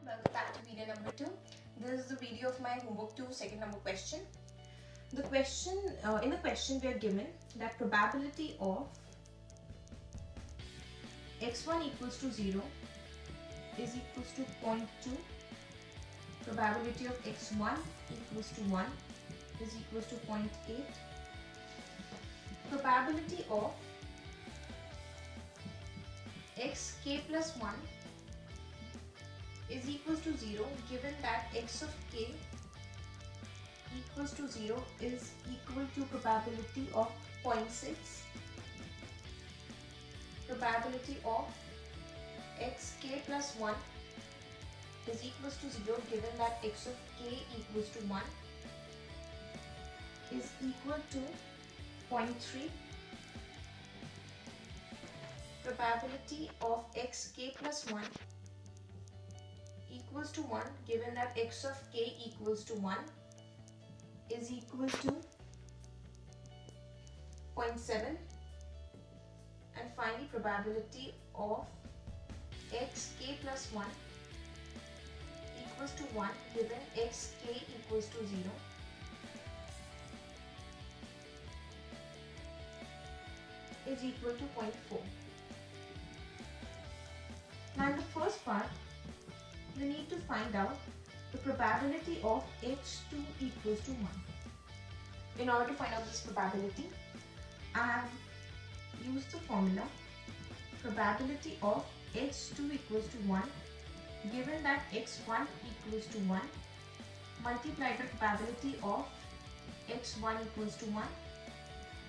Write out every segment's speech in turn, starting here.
welcome back to video number 2. This is the video of my homework 2 second number question. In the question we are given that probability of x1 equals to 0 is equals to 0.2, probability of x1 equals to 1 is equals to 0.8, probability of xk plus 1 is equals to 0 given that x of k equals to 0 is equal to probability of 0.6, probability of xk plus 1 is equals to 0 given that x of k equals to 1 is equal to 0.3, probability of xk plus 1 equals to 1 given that x of k equals to 1 is equal to 0.7, and finally probability of xk plus 1 equals to 1 given xk equals to 0 is equal to 0.4. Now in the first part, we need to find out the probability of h2 equals to 1. In order to find out this probability, I have used the formula probability of h2 equals to 1 given that x1 equals to 1 multiplied by probability of x1 equals to 1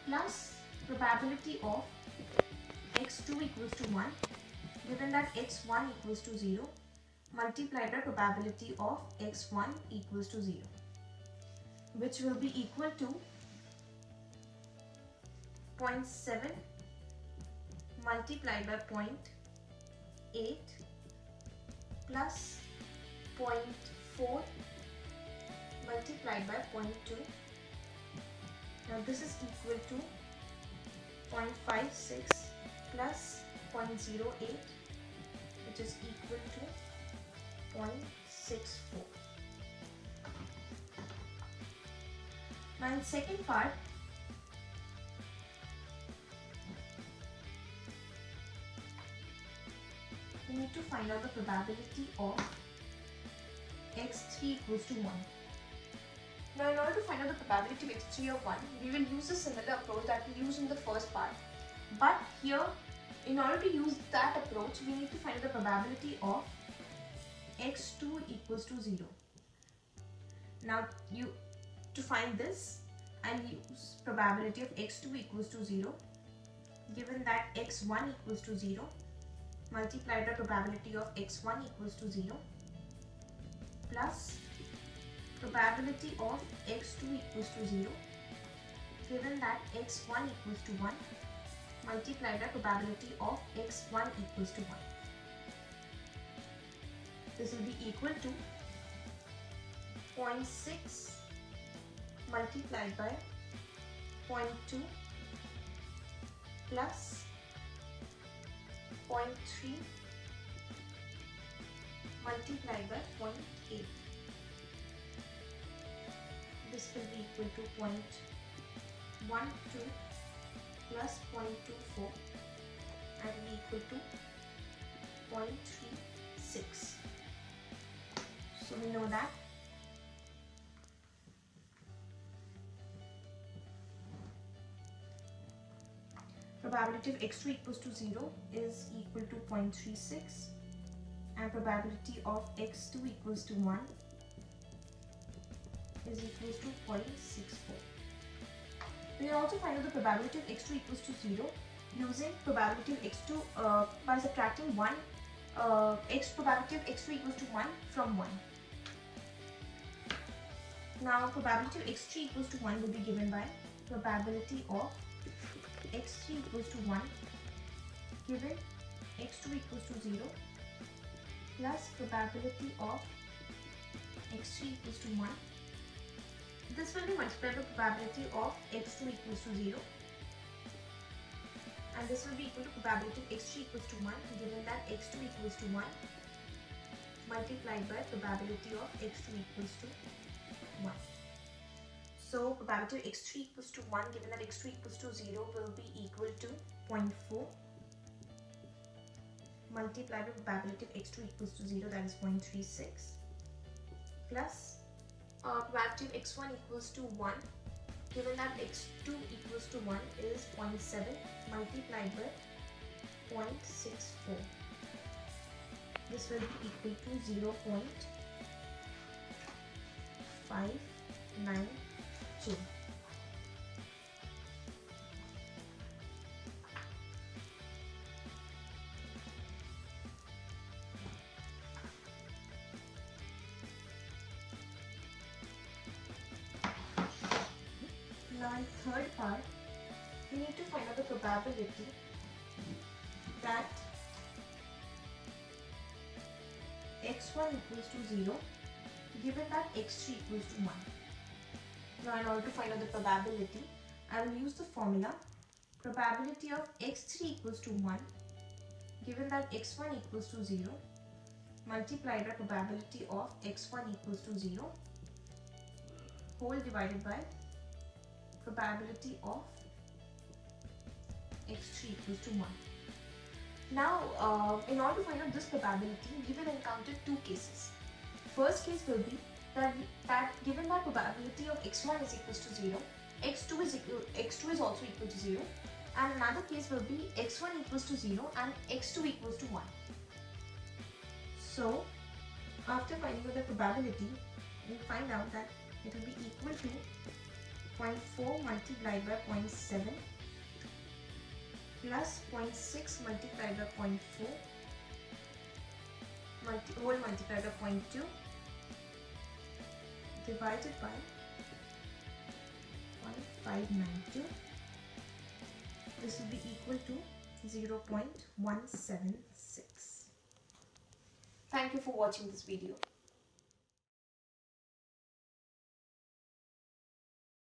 plus probability of x2 equals to 1 given that x1 equals to 0 multiplied by probability of x1 equals to 0, which will be equal to 0.7 multiplied by 0.8 plus 0.4 multiplied by 0.2. Now this is equal to 0.56 plus 0.08, which is equal to 0.64. Now in second part, we need to find out the probability of x3 equals to 1. Now in order to find out the probability of x3 of 1, we will use a similar approach that we used in the first part. But here, in order to use that approach, we need to find out the probability of x2 equals to 0. Now to find this, I'll use probability of x2 equals to 0 given that x1 equals to 0 multiplied by probability of x1 equals to 0 plus probability of x2 equals to 0 given that x1 equals to 1 multiplied by probability of x1 equals to 1. This will be equal to 0.6 multiplied by 0.2 plus 0.3 multiplied by 0.8. This will be equal to 0.12 plus 0.24 and will be equal to 0.36. So we know that probability of x2 equals to 0 is equal to 0.36 and probability of x2 equals to 1 is equals to 0.64. We can also find out the probability of x2 equals to 0 using probability of x2 by subtracting 1 probability of x2 equals to 1 from 1. Now probability of x3 equals to 1 will be given by probability of x3 equals to 1 given x2 equals to 0 plus probability of x3 equals to 1. This will be multiplied by probability of x2 equals to 0 and this will be equal to probability of x3 equals to 1 given that x2 equals to 1 multiplied by probability of x2 equals to 1. So probability of x3 equals to 1, given that x2 equals to 0, will be equal to 0.4 multiplied by probability of x2 equals to 0, that is 0.36, plus probability of x1 equals to 1, given that x2 equals to 1 is 0.7 multiplied by 0.64. This will be equal to 0.592. Now in third part, we need to find out the probability that x1 equals to 0, given that x3 equals to 1. Now in order to find out the probability, I will use the formula probability of x3 equals to 1, given that x1 equals to 0, multiplied by probability of x1 equals to 0, whole divided by probability of x3 equals to 1. Now, in order to find out this probability, we will encounter two cases. First case will be that given that probability of x1 is equals to 0, x2 is also equal to 0, and another case will be x1 equals to 0 and x2 equals to 1. So, after finding out the probability, we find out that it will be equal to 0.4 multiplied by 0.7 plus 0.6 multiplied by 0.4 whole multiplied by 0.2 divided by 0.592. This will be equal to 0.176. Thank you for watching this video.